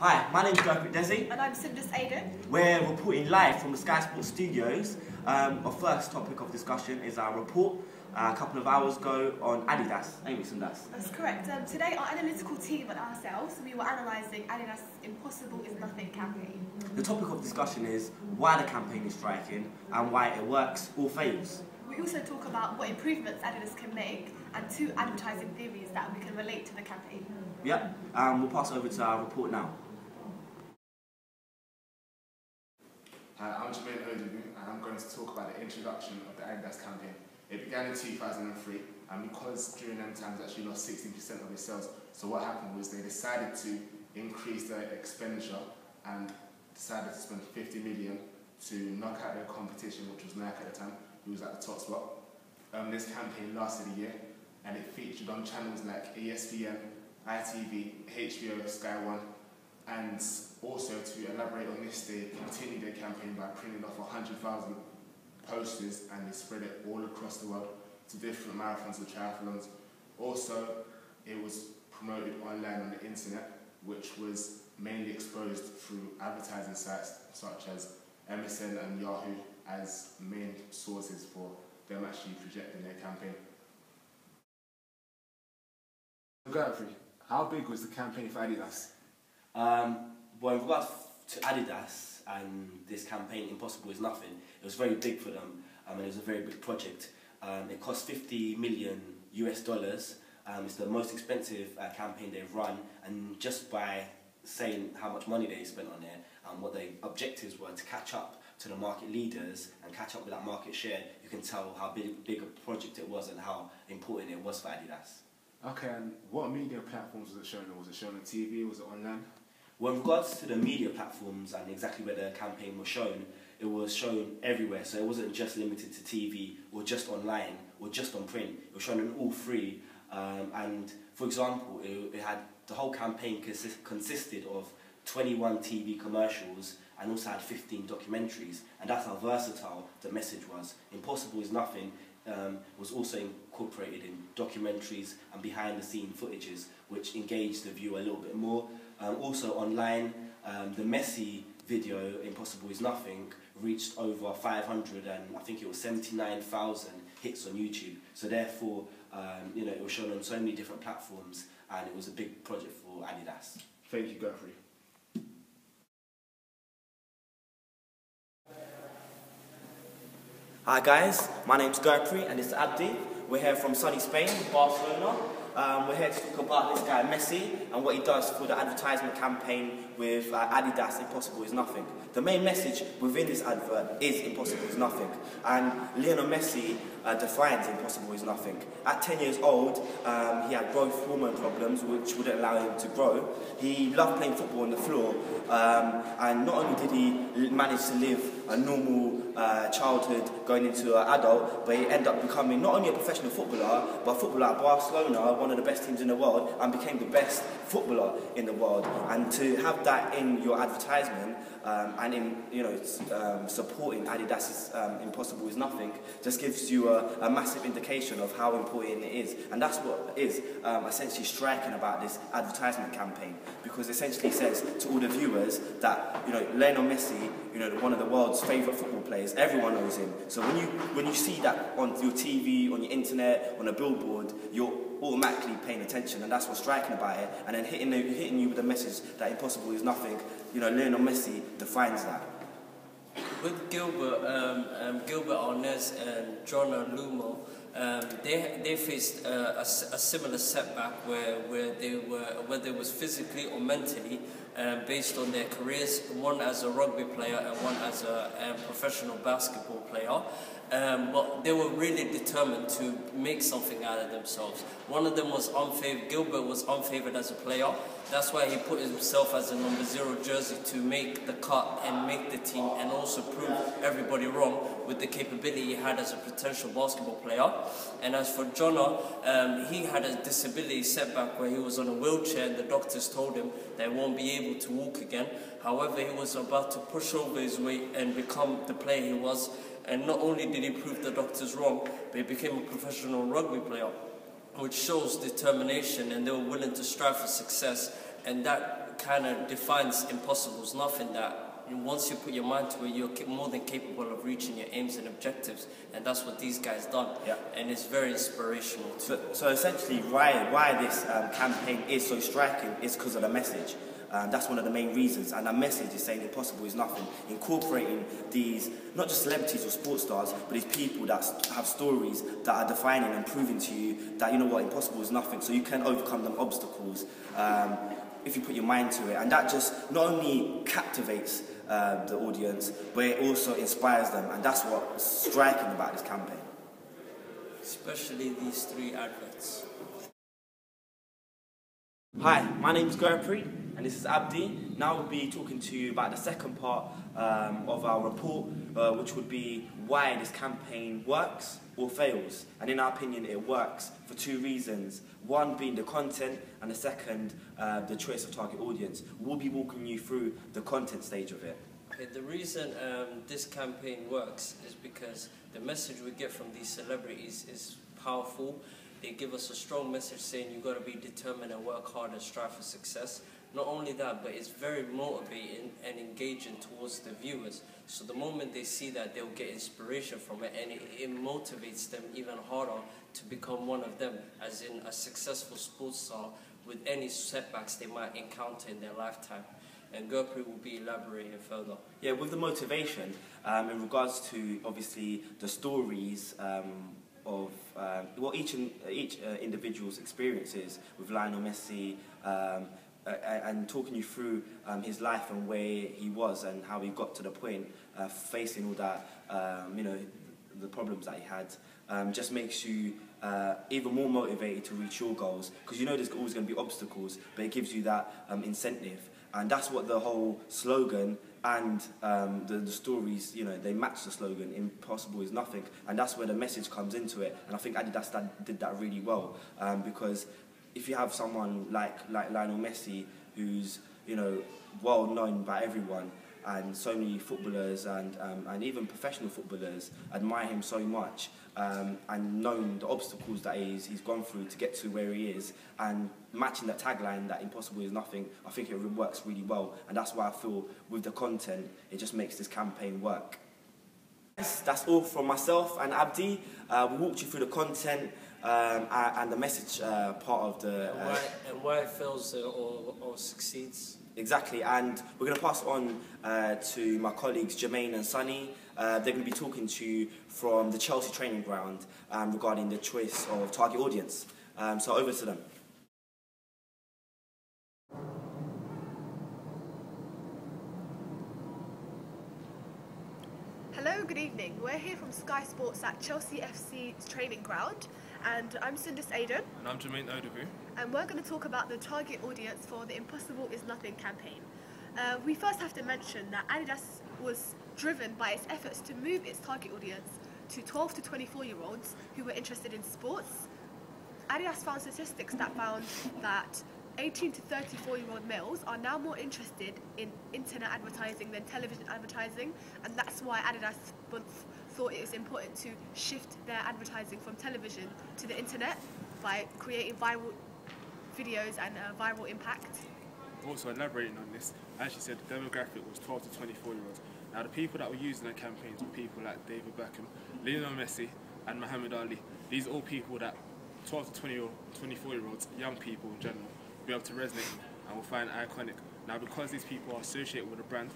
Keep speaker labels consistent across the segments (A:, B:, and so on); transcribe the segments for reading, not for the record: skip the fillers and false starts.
A: Hi, my name's Desi.
B: And I'm Cindas Aiden.
A: We're reporting live from the Sky Sports studios. Our first topic of discussion is our report a couple of hours ago on Adidas. Ain't we, Cindas?
B: That's correct. Today our analytical team and ourselves, we were analysing Adidas' Impossible is Nothing campaign.
A: The topic of discussion is why the campaign is striking and why it works or fails.
B: We also talk about what improvements Adidas can make and 2 advertising theories that we can relate to the campaign.
A: Yep, we'll pass over to our report now.
C: Hi, I'm Jermaine Odebu, and I'm going to talk about the introduction of the Adidas campaign. It began in 2003, and because during them times it actually lost 16% of its sales, so what happened was they decided to increase their expenditure and decided to spend 50 million to knock out their competition, which was Nike at the time, who was at the top spot. This campaign lasted a year, and it featured on channels like ESPN, ITV, HBO, Sky One, and also to elaborate on this, they continued their campaign by printing off 100,000 posters and they spread it all across the world to different marathons and triathlons. Also, it was promoted online on the internet, which was mainly exposed through advertising sites such as MSN and Yahoo as main sources for them actually projecting their campaign.
D: Godfrey, how big was the campaign for Adidas?
A: Well, in regards to Adidas and this campaign, Impossible is Nothing, it was very big for them, and it was a very big project. It cost $50 million US. It's the most expensive campaign they've run, and just by saying how much money they spent on it and what their objectives were to catch up to the market leaders and catch up with that market share, you can tell how big a project it was and how important it was for Adidas.
D: Okay, and what media platforms was it shown on? Was it shown on TV? Was it online?
A: Well, in regards to the media platforms and exactly where the campaign was shown, it was shown everywhere. So it wasn't just limited to TV or just online or just on print. It was shown on all 3. And for example, it had the whole campaign consisted of 21 TV commercials and also had 15 documentaries. And that's how versatile the message was. Impossible is Nothing was also incorporated in documentaries and behind-the-scene footages, which engaged the viewer a little bit more. Also online, the Messi video, Impossible is Nothing, reached over 500 and I think it was 79,000 hits on YouTube. So therefore, it was shown on so many different platforms and it was a big project for Adidas.
D: Thank you, Godfrey.
A: Hi guys, my name's Gurpreet and this is Abdi. We're here from sunny Spain, Barcelona. We're here to talk about this guy Messi and what he does for the advertisement campaign with Adidas, Impossible is Nothing. The main message within this advert is Impossible is Nothing, and Lionel Messi defines Impossible is Nothing. At 10 years old, he had growth hormone problems which wouldn't allow him to grow. He loved playing football on the floor, and not only did he manage to live a normal childhood going into an adult, but he ended up becoming not only a professional footballer, but a footballer at Barcelona, one of the best teams in the world, and became the best footballer in the world. And to have that in your advertisement and in supporting Adidas's Impossible is Nothing just gives you a massive indication of how important it is. And that's what is essentially striking about this advertisement campaign, because essentially says to all the viewers that Lionel Messi, one of the world's favourite football players, everyone knows him. So when you see that on your TV, on your internet, on a billboard, you're automatically paying attention, and that's what's striking about it. And then hitting you with the message that Impossible is Nothing, Lionel Messi defines that.
E: With Gilbert Arnez and John Lumo, they faced a similar setback where they was physically or mentally based on their careers, one as a rugby player and one as a professional basketball player. But they were really determined to make something out of themselves. One of them was unfavored. Gilbert was unfavored as a player. That's why he put himself as a number 0 jersey to make the cut and make the team, and also prove everybody wrong with the capability he had as a potential basketball player. And as for Jonna, he had a disability setback where he was on a wheelchair and the doctors told him that he won't be able to walk again. However, he was about to push over his weight and become the player he was. And not only did he prove the doctors wrong, but he became a professional rugby player, which shows determination, and they were willing to strive for success and that kind of defines impossible is nothing. That once you put your mind to it, you're more than capable of reaching your aims and objectives, and that's what these guys done.
A: Yeah.
E: And it's very inspirational too.
A: So essentially, why this campaign is so striking is because of the message. That's one of the main reasons, and that message is saying impossible is nothing, incorporating these, not just celebrities or sports stars, but these people that have stories that are defining and proving to you that, you know what, impossible is nothing, so you can overcome them obstacles if you put your mind to it. And that just not only captivates the audience, but it also inspires them, and that's what's striking about this campaign.
E: Especially these 3 adverts.
A: Hi, my name is Gurpreet and this is Abdi. Now we'll be talking to you about the second part of our report, which would be why this campaign works or fails. And in our opinion, it works for 2 reasons. One being the content, and the second, the choice of target audience. We'll be walking you through the content stage of it.
E: Okay, the reason this campaign works is because the message we get from these celebrities is powerful. They give us a strong message saying you've got to be determined and work hard and strive for success. Not only that, but it's very motivating and engaging towards the viewers. So the moment they see that, they'll get inspiration from it, and it motivates them even harder to become one of them, as in a successful sports star with any setbacks they might encounter in their lifetime. And Gurpreet will be elaborating further.
A: Yeah, with the motivation, in regards to obviously the stories of each individual's experiences with Lionel Messi, and talking you through his life and where he was and how he got to the point, facing all that, the problems that he had, just makes you even more motivated to reach your goals, because you know there's always going to be obstacles, but it gives you that incentive. And that's what the whole slogan and the stories, they match the slogan, impossible is nothing. And that's where the message comes into it. And I think Adidas did that really well, because if you have someone like Lionel Messi, who's, well known by everyone, and so many footballers and even professional footballers admire him so much, and known the obstacles that he's gone through to get to where he is, and matching that tagline that impossible is nothing, I think it works really well. And that's why I feel with the content, it just makes this campaign work. That's all from myself and Abdi. We walked you through the content and the message part of the...
E: and why it fails or succeeds.
A: Exactly, and we're going to pass on to my colleagues Jermaine and Sunny. They're going to be talking to you from the Chelsea training ground regarding the choice of target audience. So over to them.
B: Hello, good evening. We're here from Sky Sports at Chelsea FC's training ground, and I'm Sindus Aidan.
F: And I'm Jermaine Odebu.
B: And we're going to talk about the target audience for the Impossible is Nothing campaign. We first have to mention that Adidas was driven by its efforts to move its target audience to 12 to 24-year-olds who were interested in sports. Adidas found statistics that found that 18 to 34-year-old males are now more interested in internet advertising than television advertising, and that's why Adidas thought it was important to shift their advertising from television to the internet by creating viral videos and viral impact.
F: Also elaborating on this, as she said, the demographic was 12 to 24-year-olds. Now the people that were using their campaigns were people like David Beckham, Lionel Messi and Muhammad Ali. These are all people that 12 to 24-year-olds, young people in general, will be able to resonate with and will find iconic. Now because these people are associated with a brand,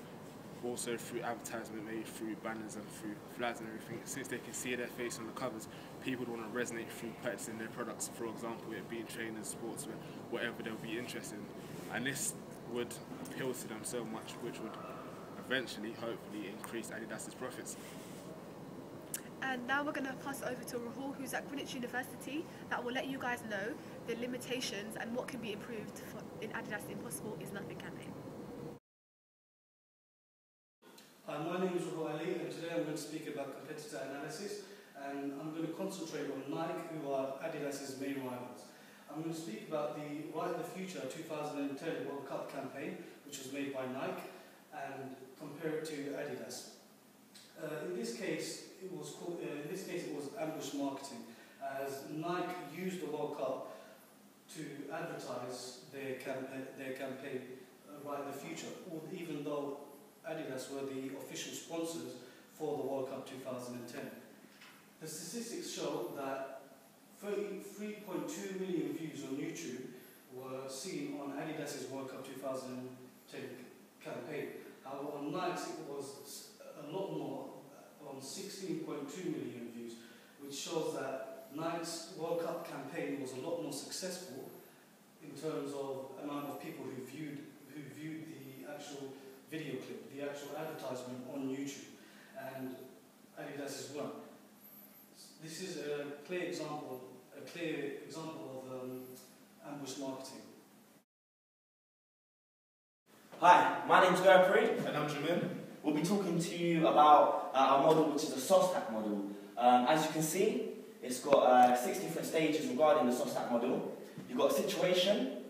F: also through advertisement made through banners and through flags and everything, since they can see their face on the covers, people would want to resonate through purchasing their products, for example, it being trainers, sportswear, whatever they'll be interested in. And this would appeal to them so much, which would eventually, hopefully, increase Adidas's profits.
B: And now we're going to pass it over to Rahul, who's at Greenwich University, that will let you guys know the limitations and what can be improved in Adidas Impossible is Nothing campaign.
G: Hi, my name is Rahul Ali, and today I'm going to speak about competitor analysis, and I'm going to concentrate on Nike, who are Adidas's main rivals. I'm going to speak about the Right in the Future 2010 World Cup campaign, which was made by Nike, and compare it to Adidas. In this case, it was ambush marketing, as Nike used the World Cup to advertise their their campaign right in the future, even though Adidas were the official sponsors for the World Cup 2010. The statistics show that 33.2 million views on YouTube were seen on Adidas' World Cup 2010 campaign. However, on Nike's it was a lot more, on 16.2 million views, which shows that Nike's World Cup campaign was a lot more successful in terms of amount of people who viewed the actual video clip, the actual advertisement on YouTube, and Adidas as well. This is a clear example of ambush marketing.
A: Hi, my name's Gurpreet.
C: And I'm Jamin.
A: We'll be talking to you about our model, which is a SOS stack model. As you can see, it's got 6 different stages regarding the SOS stack model. You've got situation,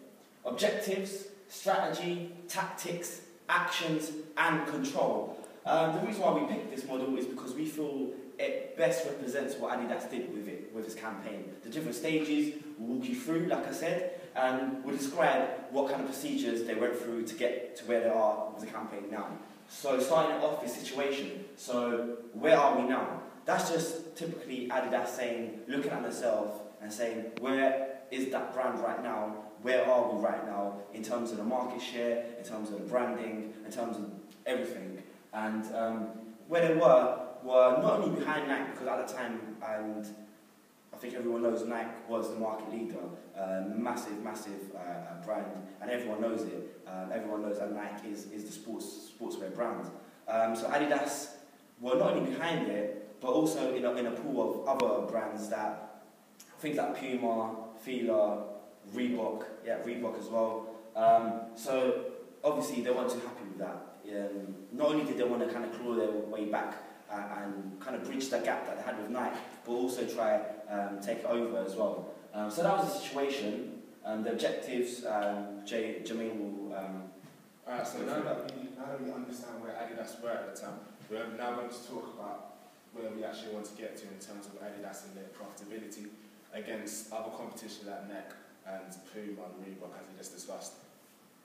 A: objectives, strategy, tactics, actions, and control. The reason why we picked this model is because we feel it best represents what Adidas did with its campaign. The different stages we'll walk you through, like I said, and we'll describe what kind of procedures they went through to get to where they are with the campaign now. So starting off with situation. So where are we now? That's just typically Adidas saying, looking at themselves and saying, where is that brand right now? Where are we right now in terms of the market share, in terms of the branding, in terms of everything? And where they were not only behind Nike, because at the time, and I think everyone knows Nike was the market leader, massive brand, and everyone knows it. Everyone knows that Nike is the sportswear brand. So Adidas were not only behind it, but also in a pool of other brands that, things like Puma, Fila, Reebok as well. So obviously they weren't too happy with that. Not only did they want to kind of claw their way back and kind of bridge the gap that they had with Nike, but also try take it over as well. So that was the situation. The objectives, Jermaine will...
C: Alright, so now that we understand where Adidas were at the time, we're now going to talk about where we actually want to get to in terms of Adidas and their profitability against other competition like Nike and Puma and Reebok, as we just discussed.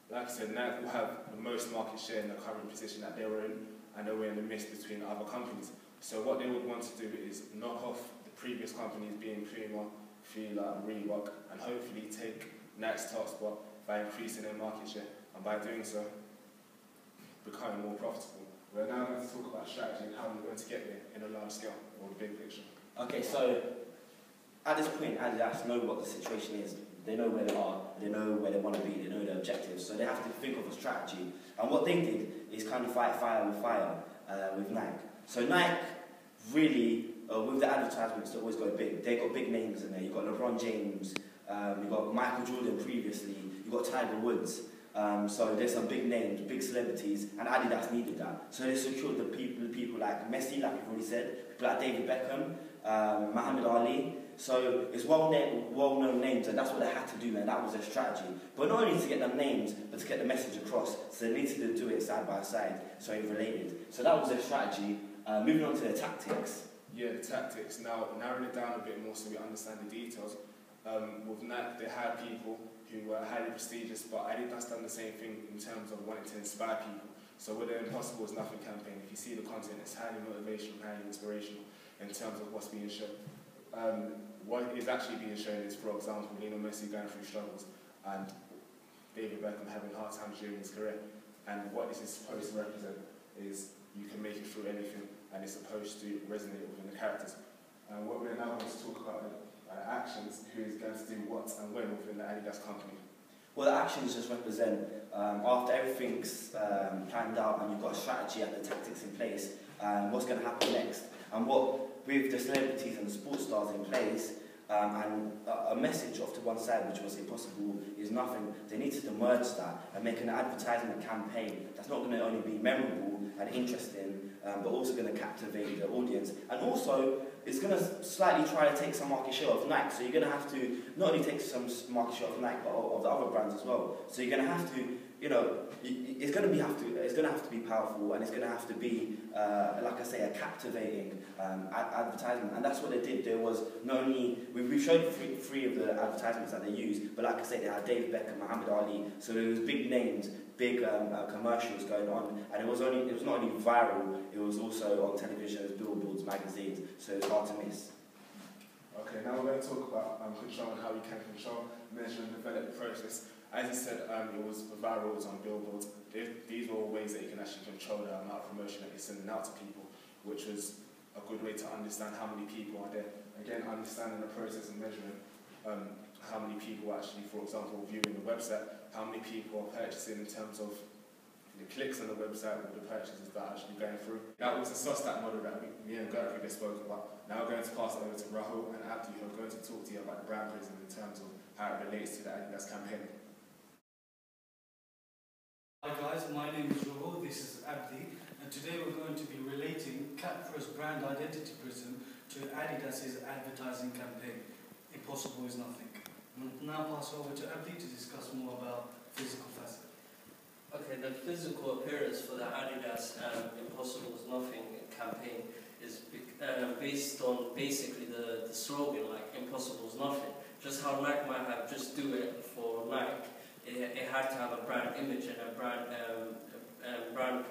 C: Like I said, Nike will have the most market share in the current position that they were in, and they were in the midst between other companies. So what they would want to do is knock off the previous companies being Puma, Fila and Reebok, and hopefully take Nike's top spot by increasing their market share, and by doing so, becoming more profitable. We're now going to talk about strategy and how we're going to get there in a large scale, or the big picture.
A: Okay, so at this point, Adidas know what the situation is. They know where they are, they know where they want to be, they know their objectives, so they have to think of a strategy. And what they did is kind of fight fire with fire with Nike. So Nike really, with the advertisements, they always go big. They got big names in there. You've got LeBron James, you've got Michael Jordan previously, you've got Tiger Woods. So there's some big names, big celebrities, and Adidas needed that. So they secured the people like Messi, like we've already said, people like David Beckham, Muhammad Ali. So it's well-known names, and that's what they had to do, and that was their strategy. But not only to get them names, but to get the message across. So they needed to do it side by side, so it related. So that was their strategy. Moving on to the tactics.
C: Yeah, the tactics. Now, narrowing it down a bit more so we understand the details. With Nike, they had people who were highly prestigious, but Adidas done the same thing in terms of wanting to inspire people. So with the Impossible is Nothing campaign, if you see the content, it's highly motivational, highly inspirational in terms of what's being shown. What is actually being shown is, for example, Lionel Messi going through struggles and David Beckham having hard times during his career. And what this is supposed to represent is you can make it through anything, and it's supposed to resonate within the characters. And what we're now going to talk about are actions, who is going to do what and when within the Adidas company.
A: Well, the actions just represent, after everything's planned out and you've got a strategy and the tactics in place, what's going to happen next. And what, with the celebrities and the sports stars in place, and a message off to one side, which was Impossible is Nothing, they needed to merge that and make an advertisement campaign that's not going to only be memorable and interesting, but also going to captivate the audience. And also, it's going to slightly try to take some market share of Nike. So you're going to have to not only take some market share of Nike, but of the other brands as well. So you're going to have to you know, it's going to have to be powerful, and it's going to have to be, like I say, a captivating advertisement. And that's what they did. There was not only we showed three of the advertisements that they used, but like I said, they had David Beckham, Muhammad Ali. So there was big names, big commercials going on, and it was not only viral, it was also on television, billboards, magazines. So it's hard to miss.
C: Okay, now we're going to talk about control and how you can control, measure and develop the process. As you said, it was viral, it was on billboards. These were all ways that you can actually control the amount of promotion that you're sending out to people, which was a good way to understand how many people are there. Again, understanding the process and measuring how many people actually, for example, viewing the website, how many people are purchasing in terms of the clicks on the website or the purchases that are actually going through. That was a SOSTAT model that me and Gertrude just spoke about. Now we're going to pass it over to Rahul and Abdi, who are going to talk to you about the brand prism in terms of how it relates to the Adidas campaign.
G: Hi guys, my name is Rahul, this is Abdi, and today we're going to be relating Capfra's brand identity prism to Adidas's advertising campaign, Impossible is Nothing. I'm going to now pass over to Abdi to discuss more about physical facet.
E: Okay, the physical appearance for the Adidas Impossible is Nothing campaign is based on basically the slogan, like Impossible is Nothing. Just how Nike might have just do it for Nike, it had to have a brand image and a brand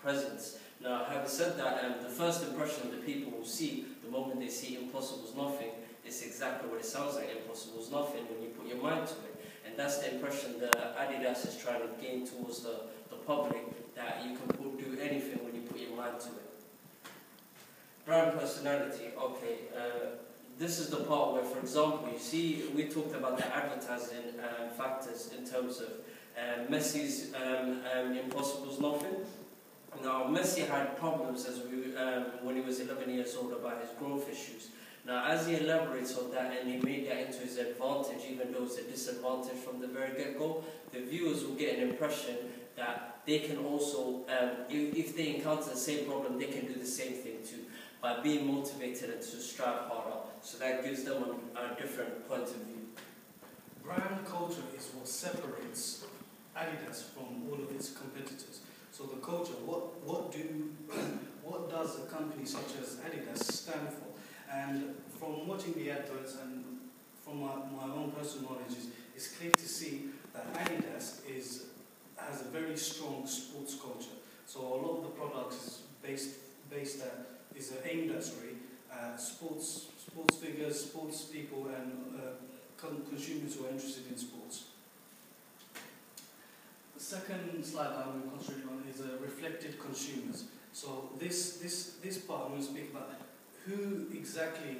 E: presence. Now, having said that, the first impression that people will see the moment they see Impossible is Nothing is exactly what it sounds like. Impossible is nothing when you put your mind to it. And that's the impression that Adidas is trying to gain towards the public, that you can do anything when you put your mind to it. Brand personality, okay. This is the part where, for example, you see, we talked about the advertising factors in terms of Messi's Impossible is Nothing. Now, Messi had problems when he was 11 years old about his growth issues. Now, as he elaborates on that and he made that into his advantage, even though it's a disadvantage from the very get-go, the viewers will get an impression that they can also, if they encounter the same problem, they can do the same thing too, by being motivated and to strive harder. So that gives them a different point of view.
G: Brand culture is what separates Adidas from all of its competitors. So the culture, what does a company such as Adidas stand for? And from watching the adverts and from my own personal knowledge, it's clear to see that Adidas has a very strong sports culture. So a lot of the products is aimed at sports figures, sports people, and consumers who are interested in sports. The second slide I'm going to concentrate on is reflected consumers. So this part I'm going to speak about who exactly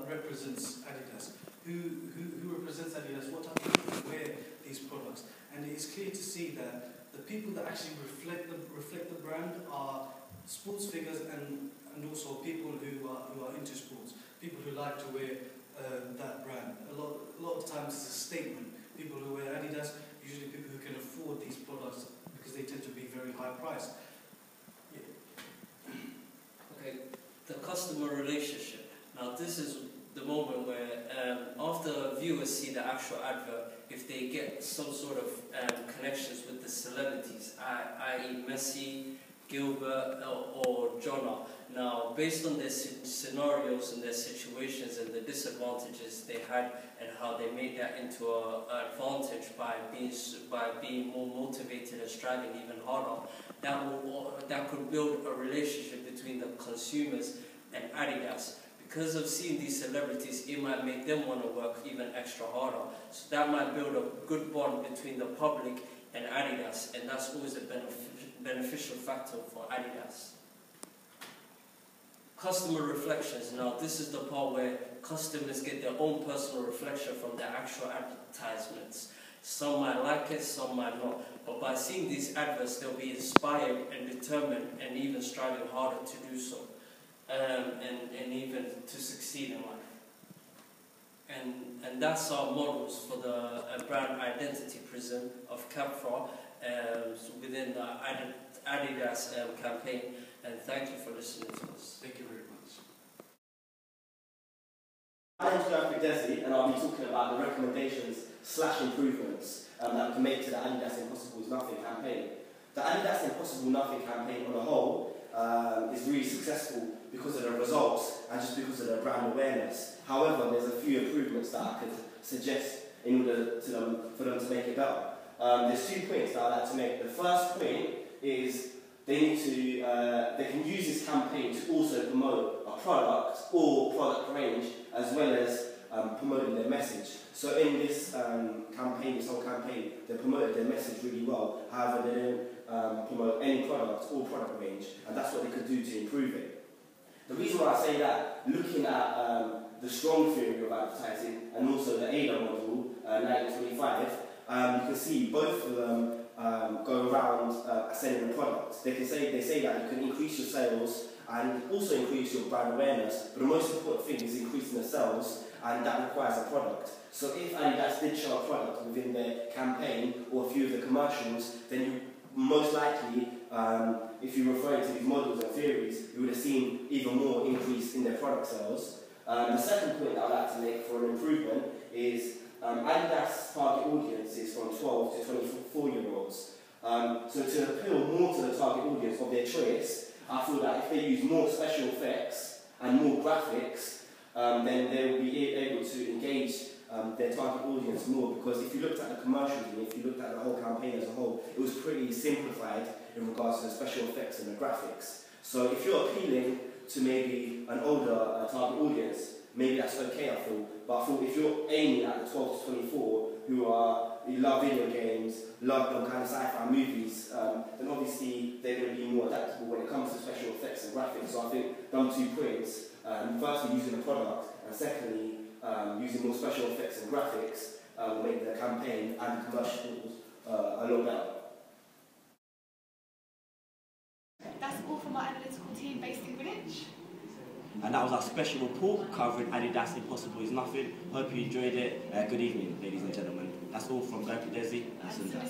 G: represents Adidas. Who represents Adidas? What type of people wear these products? And it's clear to see that the people that actually reflect the brand are sports figures and also people who are into sports. People who like to wear that brand. A lot of times it's a statement. People who wear Adidas, usually people who can afford these products because they tend to be very high priced. Yeah.
E: Okay, the customer relationship. Now this is the moment where after viewers see the actual advert, if they get some sort of connections with the celebrities, i.e. Messi, Gilbert or Jonah. Now, based on their scenarios and their situations and the disadvantages they had and how they made that into an advantage by being more motivated and striving even harder, that could build a relationship between the consumers and Adidas. Because of seeing these celebrities, it might make them want to work even extra harder. So that might build a good bond between the public and Adidas, and that's always a beneficial factor for Adidas. Customer reflections. Now this is the part where customers get their own personal reflection from the actual advertisements. Some might like it, some might not. But by seeing these adverts, they'll be inspired and determined and even striving harder to do so. And even to succeed in life. And that's our models for the brand identity prism of Capfra within the Adidas campaign. And thank you for listening to us.
G: Thank you very much.
A: My name is Desi, and I'll be talking about the recommendations / improvements that we can make to the Adidas Impossible is Nothing campaign. The Adidas Impossible Nothing campaign on a whole is really successful because of the results and just because of the brand awareness. However, there's a few improvements that I could suggest in order for them to make it better. There's 2 points that I'd like to make. The first point is they can use this campaign to also promote a product or product range as well as promoting their message. So in this campaign, this whole campaign, they promoted their message really well. However, they didn't promote any product or product range, and that's what they could do to improve it. The reason why I say that, looking at the strong theory of advertising and also the ADA model, 1925, you can see both of them go around selling a product. They say that you can increase your sales and also increase your brand awareness, but the most important thing is increasing the sales, and that requires a product. So if Adidas did show a product within their campaign or a few of the commercials, then you most likely, if you're referring to these models and theories, you would have seen even more increase in their product sales. The second point that I'd like to make for an improvement is Adidas target audience is from 12 to 24-year-olds. So to appeal more to the target audience of their choice, I feel that if they use more special effects and more graphics, then they will be able to engage their target audience more, because if you looked at the commercials and if you looked at the whole campaign as a whole, it was pretty simplified in regards to the special effects and the graphics. So if you're appealing to maybe an older target audience, maybe that's okay, I feel. But I feel if you're aiming at the 12 to 24 who love video games, love them kind of sci-fi movies, then obviously they're going to be more adaptable when it comes to special effects and graphics. So I think them 2 points, firstly using the product, and secondly using more special effects and graphics, will make the campaign and the commercials a lot better.
B: That's all from our analytical team based in Greenwich.
A: And that was our special report covering Adidas Impossible is Nothing. Hope you enjoyed it. Good evening, ladies and gentlemen. That's all from Desi and Sundar.